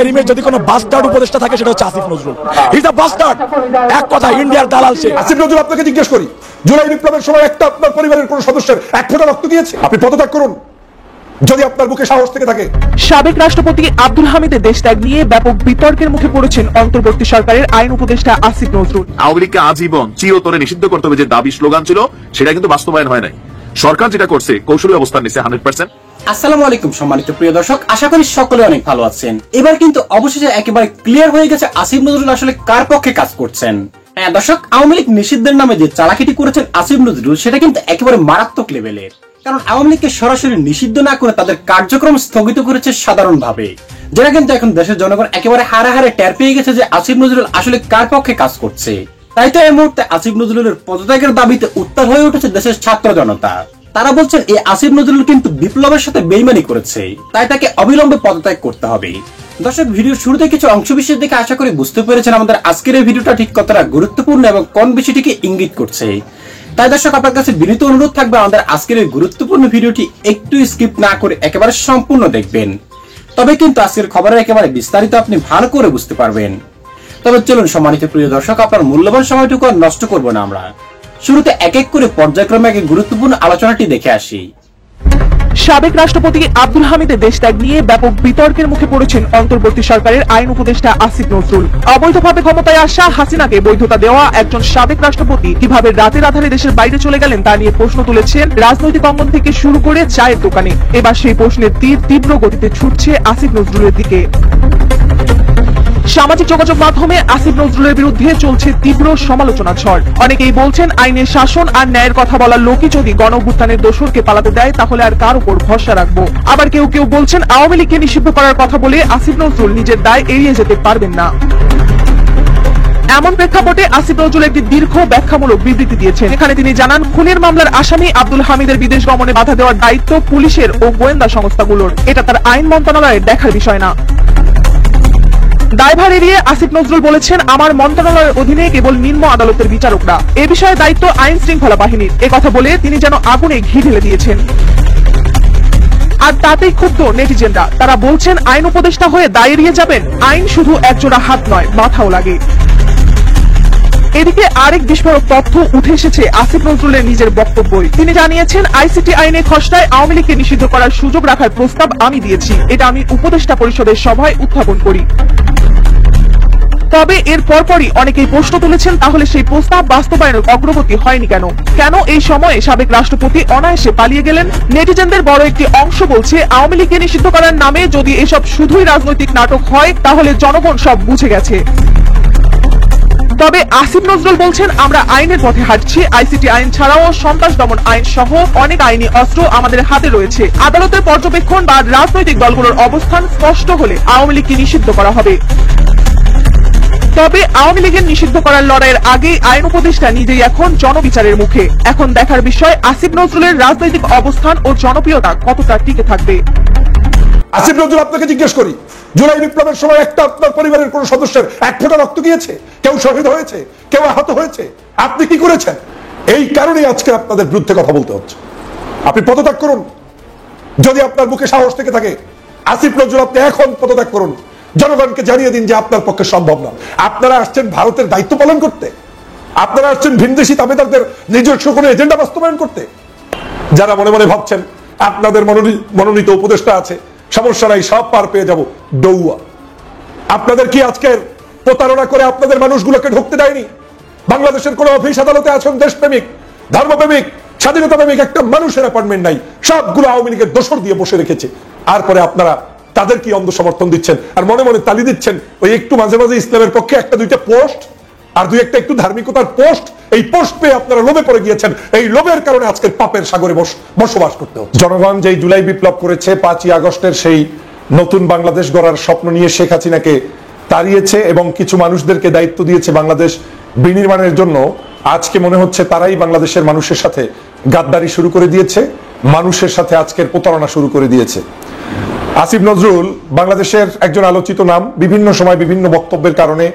ইন্টারিমের যদি কোনো বাস্টার্ড উপদেষ্টা থাকে সেটা হচ্ছে Asif Nazrul. He is a bastard. এক কথা, ইন্ডিয়ার দালাল সে। আসিফ নজরুল, আপনাকে জিজ্ঞেস করি, জুলাই বিপ্লবের সময় একটা আপনার পরিবারের কোন সদস্যের এক ফোঁটা রক্ত দিয়েছে? আপনি পদত্যাগ করুন যদি আপনার বুকে সাহস থেকে থাকে। সাবেক রাষ্ট্রপতি আব্দুল হামিদের দেশত্যাগ নিয়ে ব্যাপক বিতর্কের মুখে পড়েছেন অন্তর্বর্তী সরকারের আইন উপদেষ্টা আসিফ নজরুল। আওয়ামী লীগকে আজীবন চিরতরে নিষিদ্ধ করতে হবে যে দাবি স্লোগান ছিল, সেটা কিন্তু বাস্তবায়ন হয় নাই। সরকার যেটা করছে, কৌশলী অবস্থান নিচ্ছে 100%। আসসালামু আলাইকুম সম্মানিত প্রিয় দর্শক, আশা করি সকলে অনেক ভালো আছেন। এবার কিন্তু অবশেষে একেবারে ক্লিয়ার হয়ে গেছে আসিফ নজরুল আসলে কার পক্ষে কাজ করছেন। হ্যাঁ দর্শক, আওয়ামী লীগ নিষিদ্ধের নামে যে চালাকিটি করেছেন আসিফ নজরুল, সেটা কিন্তু একেবারে মারাত্মক লেভেলের। কারণ আওয়ামী লীগকে সরাসরি নিষিদ্ধ না করে তাদের কার্যক্রম স্থগিত করেছে সাধারণভাবে, যেটা কিন্তু এখন দেশের জনগণ একেবারে হারে হারে টের পেয়ে গেছে যে আসিফ নজরুল আসলে কার পক্ষে কাজ করছে। তাই তো এই মুহূর্তে আসিফ নজরুলের পদত্যাগের দাবিতে উত্তাল হয়ে উঠেছে দেশের ছাত্র জনতা। তারা বলছেন এই আসিফ নজরুল কিন্তু বিপ্লবের সাথে বেইমানি করেছে, তাই তাকে অবিলম্বে পদত্যাগ করতে হবে। দর্শক, ভিডিওর শুরুতে কিছু অংশবিশেষ দেখে আশা করি বুঝতে পেরেছেন আমাদের আজকের এই ভিডিওটা ঠিক কতটা গুরুত্বপূর্ণ এবং কোন বিষয়টিকে ইঙ্গিত করছে। তাই দর্শক, আপনার কাছে বিনীত অনুরোধ থাকবে আমাদের আজকের এই গুরুত্বপূর্ণ ভিডিওটি একটু স্কিপ না করে একেবারে সম্পূর্ণ দেখবেন, তবে কিন্তু আজকের খবরের একেবারে বিস্তারিত আপনি ভালো করে বুঝতে পারবেন। তবে চলুন সম্মানিত প্রিয় দর্শক, আপনার মূল্যবান সময়টুকু আর নষ্ট করব না আমরা। শুরুতে এক এক করে পর্যায়ক্রমে এক গুরুত্বপূর্ণ আলোচনাটি দেখে আসি। সাবেক রাষ্ট্রপতি আব্দুল হামিদের দেশত্যাগ নিয়ে ব্যাপক বিতর্কের মুখে পড়েছেন অন্তর্বর্তী সরকারের আইন উপদেষ্টা আসিফ নজরুল। অবৈধভাবে ক্ষমতায় আসা হাসিনাকে বৈধতা দেওয়া একজন সাবেক রাষ্ট্রপতি কিভাবে রাতের আধারে দেশের বাইরে চলে গেলেন তা নিয়ে প্রশ্ন তুলেছেন রাজনৈতিক অঙ্গন থেকে শুরু করে চায়ের দোকানে। এবার সেই প্রশ্নের তীর তীব্র গতিতে ছুটছে আসিফ নজরুলের দিকে। সামাজিক যোগাযোগ মাধ্যমে আসিফ নজরুলের বিরুদ্ধে চলছে তীব্র সমালোচনা ঝড়। অনেকেই বলছেন আইনের শাসন আর ন্যায়ের কথা বলার লোকই যদি গণঅভ্যুত্থানের দোসরকে পালাতে দেয় তাহলে আর কার উপর ভরসা রাখবো। আবার কেউ কেউ বলছেন আওয়ামী লীগকে নিষিদ্ধ করার কথা বলে আসিফ নজরুল নিজের দায় এড়িয়ে যেতে পারবেন না। এমন প্রেক্ষাপটে আসিফ নজরুল একটি দীর্ঘ ব্যাখ্যামূলক বিবৃতি দিয়েছেন। এখানে তিনি জানান, খুনের মামলার আসামি আব্দুল হামিদের বিদেশ গমনে বাধা দেওয়ার দায়িত্ব পুলিশের ও গোয়েন্দা সংস্থাগুলোর, এটা তার আইন মন্ত্রণালয়ের দেখার বিষয় না। দায়ভার এড়িয়ে আসিফ নজরুল বলেছেন, আমার মন্ত্রণালয়ের অধীনে কেবল নিম্ন আদালতের বিচারকরা, এ বিষয়ে দায়িত্ব আইন শৃঙ্খলা বাহিনীর। এ কথা বলে তিনি যেন আগুনে ঘি ঢেলে দিয়েছেন। আর তাতেই ক্ষুব্ধ নেটিজেনরা। তারা বলছেন আইন উপদেষ্টা হয়ে দায় এড়িয়ে যাবেন, আইন শুধু একজোড়া হাত নয়, মাথাও লাগে। এদিকে আরেক বিস্ফোরক তথ্য উঠে এসেছে আসিফ নজরুলের নিজের বক্তব্যই। তিনি জানিয়েছেন, আইসিটি আইনের খসড়ায় আওয়ামী লীগকে নিষিদ্ধ করার সুযোগ রাখার প্রস্তাব আমি দিয়েছি, এটা আমি উপদেষ্টা পরিষদের সভায় উত্থাপন করি। তবে এর পরপরই অনেকেই প্রশ্ন তুলেছেন, তাহলে সেই প্রস্তাব বাস্তবায়নের অগ্রগতি হয়নি কেন? কেন এই সময়ে সাবেক রাষ্ট্রপতি অনায়াসে পালিয়ে গেলেন? নেটিজেনদের বড় একটি অংশ বলছে, আওয়ামী লীগকে নিষিদ্ধ করার নামে যদি এসব শুধুই রাজনৈতিক নাটক হয় তাহলে জনগণ সব বুঝে গেছে। তবে আসিফ নজরুল বলছেন, আমরা আইনের পথে হাঁটছি। আইসিটি আইন ছাড়াও সন্ত্রাস দমন আইন সহ অনেক আইনি অস্ত্র আমাদের হাতে রয়েছে। আদালতের পর্যবেক্ষণ বা রাজনৈতিক দলগুলোর অবস্থান স্পষ্ট হলে আওয়ামী লীগকে নিষিদ্ধ করা হবে। তবে আওয়ামী লীগের নিষিদ্ধ করার লড়াইয়ের আগেই আইন উপদেষ্টা নিজেই এখন জনবিচারের মুখে। এখন দেখার বিষয় আসিফ নজরুলের রাজনৈতিক অবস্থান ও জনপ্রিয়তা কতটা টিকে থাকবে। আসিফ নজরুল, আপনাকে জিজ্ঞেস করি, জুলাই বিপ্লবের সময় একটা আপনার পরিবারের কোন সদস্যের এক ফোঁটা রক্ত দিয়েছে? কেউ শহীদ হয়েছে, কেউ আহত হয়েছে? আপনি কি করেছেন? এই কারণেই আজকে আপনাদের বিরুদ্ধে কথা বলতে হচ্ছে। আপনি পদত্যাগ করুন যদি আপনার বুকে সাহস থেকে থাকে। আসিফ নজরুল, আপনি এখন পদত্যাগ করুন। জনগণকে জানিয়ে দিন যে আপনার পক্ষে সম্ভব না। আপনারা আসছেন ভারতের দায়িত্ব পালন করতে, আপনারা আসছেন ভিনদেশী দাবিদারদের নিজস্ব কোনো এজেন্ডা বাস্তবায়ন করতে। যারা মনে মনে ভাবছেন আপনাদের মনোনীত উপদেষ্টা আছে, সমস্যা নাই, সব পার পেয়ে যাব, দৌয়া। আপনাদের কি আজকের প্রতারণা করে আপনাদের মানুষগুলোকে ঢুকতে দেয়নি? বাংলাদেশের কোন অফিস আদালতে আছেন দেশপ্রেমিক, ধর্মপ্রেমিক, স্বাধীনতা প্রেমিক একটা মানুষের অ্যাপয়েন্টমেন্ট নাই, সবগুলো আওয়ামী লীগের দোসর দিয়ে বসে রেখেছে। আর পরে আপনারা তাদের কি অন্ধ সমর্থন দিচ্ছেন আর মনে মনে তালি দিচ্ছেন। ওই একটু মাঝে মাঝে ইসলামের পক্ষে একটা দুইটা পোস্ট আর দুই একটা একটু ধার্মিকতার পোস্ট, এই পোস্ট পেয়ে আপনারা লোভে পড়ে গিয়েছেন। এই লোভের কারণে আজকের পাপের সাগরে বসবাস করতে হচ্ছে। জনগণ যেই জুলাই বিপ্লব করেছে, 5ই আগস্টের সেই নতুন বাংলাদেশ গড়ার স্বপ্ন নিয়ে শেখ হাসিনাকে তাড়িয়েছে এবং কিছু মানুষদেরকে দায়িত্ব দিয়েছে বাংলাদেশ বিনির্মাণের জন্য। আজকে মনে হচ্ছে তারাই বাংলাদেশের মানুষের সাথে গাদ্দারি শুরু করে দিয়েছে, মানুষের সাথে আজকের প্রতারণা শুরু করে দিয়েছে। আসিফ নজরুল বাংলাদেশের একজন আলোচিত নাম। বিভিন্ন সময় বিভিন্ন বক্তব্যের কারণে,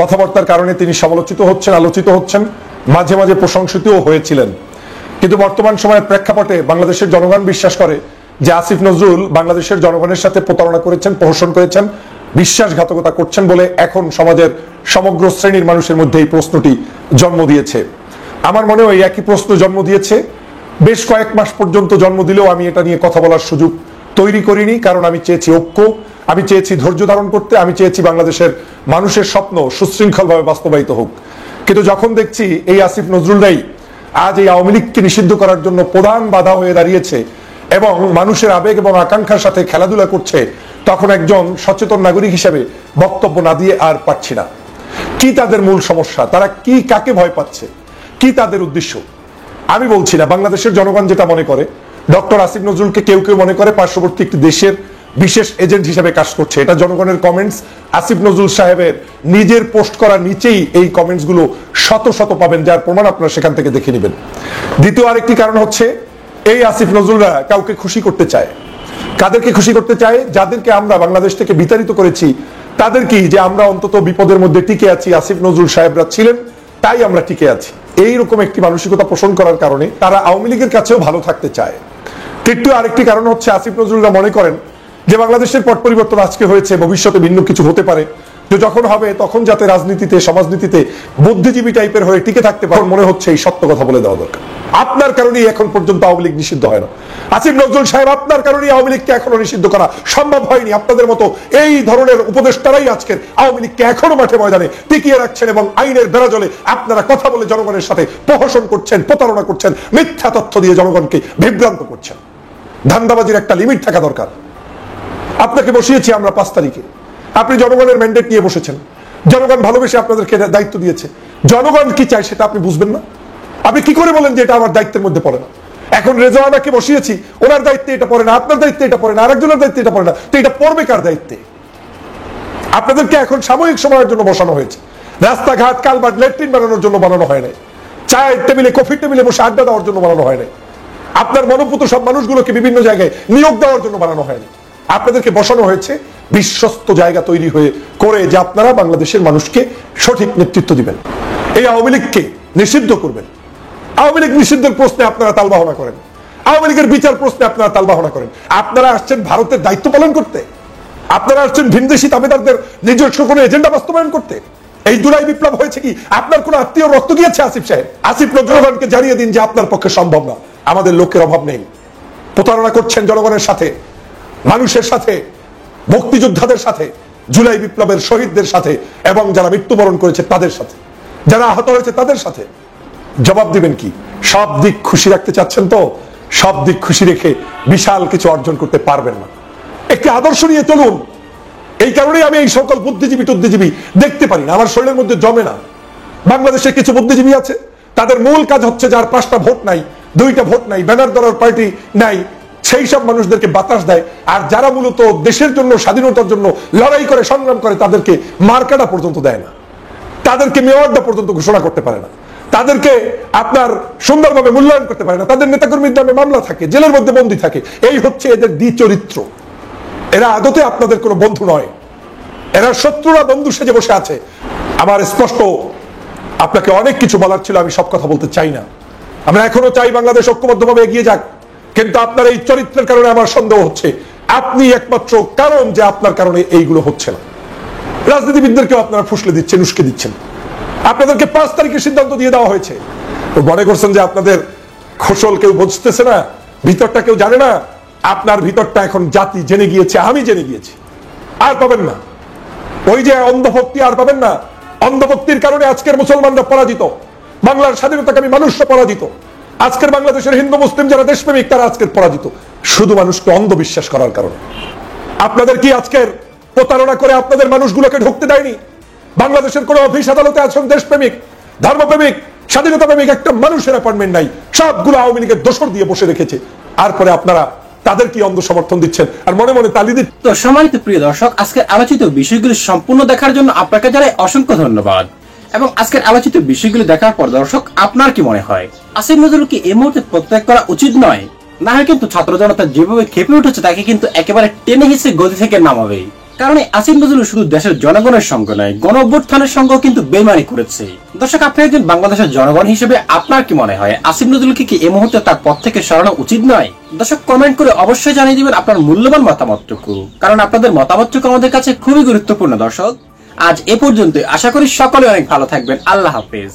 কথাবার্তার কারণে তিনি সমালোচিত হচ্ছেন, আলোচিত হচ্ছেন, মাঝে মাঝে প্রশংসিতও হয়েছিলেন। কিন্তু বর্তমান সময়ের প্রেক্ষাপটে বাংলাদেশের জনগণ বিশ্বাস করে যে আসিফ নজরুল বাংলাদেশের জনগণের সাথে প্রতারণা করেছেন, প্রহসন করেছেন, বিশ্বাসঘাতকতা করছেন বলে এখন সমাজের সমগ্র শ্রেণীর মানুষের মধ্যে এই প্রশ্নটি জন্ম দিয়েছে। আমার মনে হয় একই প্রশ্ন জন্ম দিয়েছে, বেশ কয়েক মাস পর্যন্ত জন্ম দিলেও আমি এটা নিয়ে কথা বলার সুযোগ তৈরি করিনি, কারণ আমি চেয়েছি ঐক্য, আমি চেয়েছি ধৈর্য ধারণ করতে, আমি চেয়েছি বাংলাদেশের মানুষের স্বপ্ন সুশৃঙ্খলভাবে বাস্তবায়িত হোক। কিন্তু যখন দেখছি এই আসিফ নজরুলরাই আজ এই আওয়ামী লীগকে নিষিদ্ধ করার জন্য প্রধান বাধা হয়ে দাঁড়িয়েছে এবং মানুষের আবেগ এবং আকাঙ্ক্ষার সাথে খেলাধুলা করছে, তখন একজন সচেতন নাগরিক হিসেবে বক্তব্য না দিয়ে আর পারছি না। কি তাদের মূল সমস্যা, তারা কি কাকে ভয় পাচ্ছে, কি তাদের উদ্দেশ্য? আমি বলছি না, বাংলাদেশের জনগণ যেটা মনে করে, ডক্টর আসিফ নজরুলকে কেউ কেউ মনে করে পার্শ্ববর্তী একটি দেশের বিশেষ এজেন্ট হিসেবে কাজ করছে। এটা জনগণের কমেন্টস। আসিফ নজরুল সাহেবের নিজের পোস্ট করার নিচেই এই কমেন্টস গুলো শত শত পাবেন, যার প্রমাণ আপনারা সেখান থেকে দেখে নেবেন। দ্বিতীয় আরেকটি কারণ হচ্ছে, এই আসিফ নজরুলরা কাউকে খুশি করতে চায়। কাদেরকে খুশি করতে চায়? যাদেরকে আমরা বাংলাদেশ থেকে বিতাড়িত করেছি তাদেরকেই, যে আমরা অন্তত বিপদের মধ্যে টিকে আছি, আসিফ নজরুল সাহেবরা ছিলেন তাই আমরা টিকে আছি। এইরকম একটি মানসিকতা পোষণ করার কারণে তারা আওয়ামী লীগের কাছেও ভালো থাকতে চায়। তৃতীয় আরেকটি কারণ হচ্ছে, আসিফ নজরুলরা মনে করেন যে বাংলাদেশের পট পরিবর্তন আজকে হয়েছে, ভবিষ্যতে ভিন্ন কিছু হতে পারে, যে যখন হবে তখন যাতে রাজনীতিতে সমাজনীতিতে বুদ্ধিজীবী টাইপের হয়ে টিকে থাকতে পারে। মনে হচ্ছে এই সত্য কথা বলে দেওয়া দরকার। আপনার কারণেই এখন পর্যন্ত আওয়ামী লীগ নিষিদ্ধ হয় না। আসিফ নজরুল সাহেব, আপনার কারণেই আওয়ামী লীগকে এখনো নিষিদ্ধ করা সম্ভব হয়নি। আপনাদের মতো এই ধরনের উপদেষ্টারাই আজকের আওয়ামী লীগকে এখনো মাঠে ময়দানে টিকিয়ে রাখছেন এবং আইনের বেড়াজলে আপনারা কথা বলে জনগণের সাথে প্রহসন করছেন, প্রতারণা করছেন, মিথ্যা তথ্য দিয়ে জনগণকে বিভ্রান্ত করছেন। ধান্দাবাজির একটা লিমিট থাকা দরকার। আপনাকে বসিয়েছি আমরা 5 তারিখে, আপনি জনগণের ম্যান্ডেট নিয়ে বসেছেন, জনগণ ভালোবেসে আপনাদেরকে দায়িত্ব দিয়েছে। জনগণ কি চায় সেটা আপনি বুঝবেন না? আপনি কি করে বলেন যে এটা আমার দায়িত্বের মধ্যে পড়ে না? এখন রেজওয়ানাকে বসিয়েছি, ওনার দায়িত্বে এটা পড়ে না, আপনার দায়িত্বে এটা পড়ে না, আরেকজনের দায়িত্বে এটা পড়ে না, তো এটা পড়বে কার দায়িত্বে? আপনাদেরকে এখন সাময়িক সময়ের জন্য বসানো হয়েছে। রাস্তাঘাট, কালভার্ট, ল্যাট্রিন বানানোর জন্য বানানো হয় নাই, চায়ের টেবিলে, কফির টেবিলে বসে আড্ডা দেওয়ার জন্য বানানো হয় নাই, আপনার মনোপুত সব মানুষগুলোকে বিভিন্ন জায়গায় নিয়োগ দেওয়ার জন্য বানানো হয়নি। আপনাদেরকে বসানো হয়েছে বিশ্বস্ত জায়গা তৈরি হয়ে করে, যে আপনারা বাংলাদেশের মানুষকে সঠিক নেতৃত্ব দিবেন, এই আওয়ামী লীগকে নিষিদ্ধ করবেন। আওয়ামী লীগ নিষিদ্ধের প্রশ্নে আপনারা তালবাহনা করেন, আওয়ামী লীগের বিচার প্রশ্নে আপনারা তালবাহনা করেন। আপনারা আসছেন ভারতের দায়িত্ব পালন করতে, আপনারা আসছেন ভিনদেশী দাবিদারদের নিজস্ব কোনো এজেন্ডা বাস্তবায়ন করতে। এই জুলাই বিপ্লব হয়েছে কি আপনার কোন আত্মীয় রক্ত গিয়েছে? আসিফ সাহেব, আসিফ নজরুলকে জানিয়ে দিন যে আপনার পক্ষে সম্ভব না। আমাদের লোকের অভাব নেই। প্রতারণা করছেন জনগণের সাথে, মানুষের সাথে, মুক্তিযোদ্ধাদের সাথে, জুলাই বিপ্লবের শহীদদের সাথে, এবং যারা মৃত্যুবরণ করেছে তাদের সাথে, যারা আহত হয়েছে তাদের সাথে। জবাব দিবেন কি? সব দিক খুশি রাখতে চাচ্ছেন তো সব দিক খুশি রেখে বিশাল কিছু অর্জন করতে পারবেন না। একটি আদর্শ নিয়ে চলুন। এই কারণেই আমি এই সকল বুদ্ধিজীবী টুদ্ধিজীবী দেখতে পারি না, আমার শরীরের মধ্যে জমে না। বাংলাদেশে কিছু বুদ্ধিজীবী আছে, তাদের মূল কাজ হচ্ছে যার 5টা ভোট নাই, 2টা ভোট নাই, ব্যানার ধরার পার্টি নাই, সেই সব মানুষদেরকে বাতাস দেয়। আর যারা মূলত দেশের জন্য, স্বাধীনতার জন্য লড়াই করে, সংগ্রাম করে, তাদেরকে মার্কাটা পর্যন্ত দেয় না, তাদেরকে মেয়ারটা পর্যন্ত ঘোষণা করতে পারে না, তাদেরকে আপনার সুন্দরভাবে মূল্যায়ন করতে পারে না, তাদের নেতাকর্মীর নামে মামলা থাকে, জেলের মধ্যে বন্দী থাকে। এই হচ্ছে এদের দ্বিচরিত্র। এরা আদতে আপনাদের কোনো বন্ধু নয়, এরা শত্রুরা বন্ধু সেজে বসে আছে। আমার স্পষ্ট আপনাকে অনেক কিছু বলার ছিল, আমি সব কথা বলতে চাই না। আমরা এখনো চাই বাংলাদেশ ঐক্যবদ্ধভাবে এগিয়ে যাক, কিন্তু আপনার এই চরিত্রের কারণে আমার সন্দেহ হচ্ছে আপনি একমাত্র কারণ যে আপনার কারণে এইগুলো হচ্ছে না। রাজনীতিবিদদেরকেও আপনারা ফুসলে দিচ্ছেন, উস্কে দিচ্ছেন। আপনাদেরকে 5 তারিখে সিদ্ধান্ত দিয়ে দেওয়া হয়েছে, তো মনে করছেন যে আপনাদের খোসল কেউ বুঝতেছে না, ভিতরটা কেউ জানে না। আপনার ভিতরটা এখন জাতি জেনে গিয়েছে, আমি জেনে গিয়েছি। আর পাবেন না ওই যে অন্ধভক্তি, আর পাবেন না। অন্ধভক্তির কারণে আজকের মুসলমানরা পরাজিত, বাংলার স্বাধীনতাকামী মানুষরা পরাজিত, আজকের বাংলাদেশের হিন্দু মুসলিম যারা দেশপ্রেমিক তারা আজকের পরাজিত, শুধু মানুষকে অন্ধবিশ্বাস করার কারণে। আপনাদের কি আজকের প্রতারণা করে আপনাদের মানুষগুলোকে ঢুকতে দেয়নি? বাংলাদেশের কোন অফিস আদালতে আছেন দেশপ্রেমিক, ধর্মপ্রেমিক, স্বাধীনতা প্রেমিক একটা মানুষের অ্যাপয়েন্টমেন্ট নাই, সবগুলো আওয়ামী লীগের দোসর দিয়ে বসে রেখেছে। আর পরে আপনারা তাদের কি অন্ধ সমর্থন দিচ্ছেন আর মনে মনে তালি দিচ্ছেন। তো সম্মানিত প্রিয় দর্শক, আজকে আলোচিত বিষয়গুলি সম্পূর্ণ দেখার জন্য আপনাকে জানাই অসংখ্য ধন্যবাদ। এবং আজকের আলোচিত বিষয়গুলি দেখার পর দর্শক আপনার কি মনে হয়, আসিফ নজরুলকে এই মুহূর্তে প্রত্যাগ করা উচিত নয়? না হয় কিন্তু ছাত্র জনতা যেভাবে খেপে উঠেছে তাকে কিন্তু একেবারে টেনে হিসেবে গদি থেকে নামাবেই। কারণ এই আসিফ নজরুল শুধু দেশের জনগণের সঙ্গে নয়, গণ অভ্যুত্থানের সঙ্গেও কিন্তু বেইমানি করেছে। দর্শক, আপনি একজন বাংলাদেশের জনগণ হিসেবে আপনার কি মনে হয়, আসিফ নজরুলকে কি এই মুহূর্তে তার পদ থেকে সরানো উচিত নয়? দর্শক, কমেন্ট করে অবশ্যই জানিয়ে দিবেন আপনার মূল্যবান মতামতটুকু, কারণ আপনাদের মতামতটুকু আমাদের কাছে খুবই গুরুত্বপূর্ণ। দর্শক, আজ এ পর্যন্ত। আশা করি সকলে অনেক ভালো থাকবেন। আল্লাহ হাফেজ।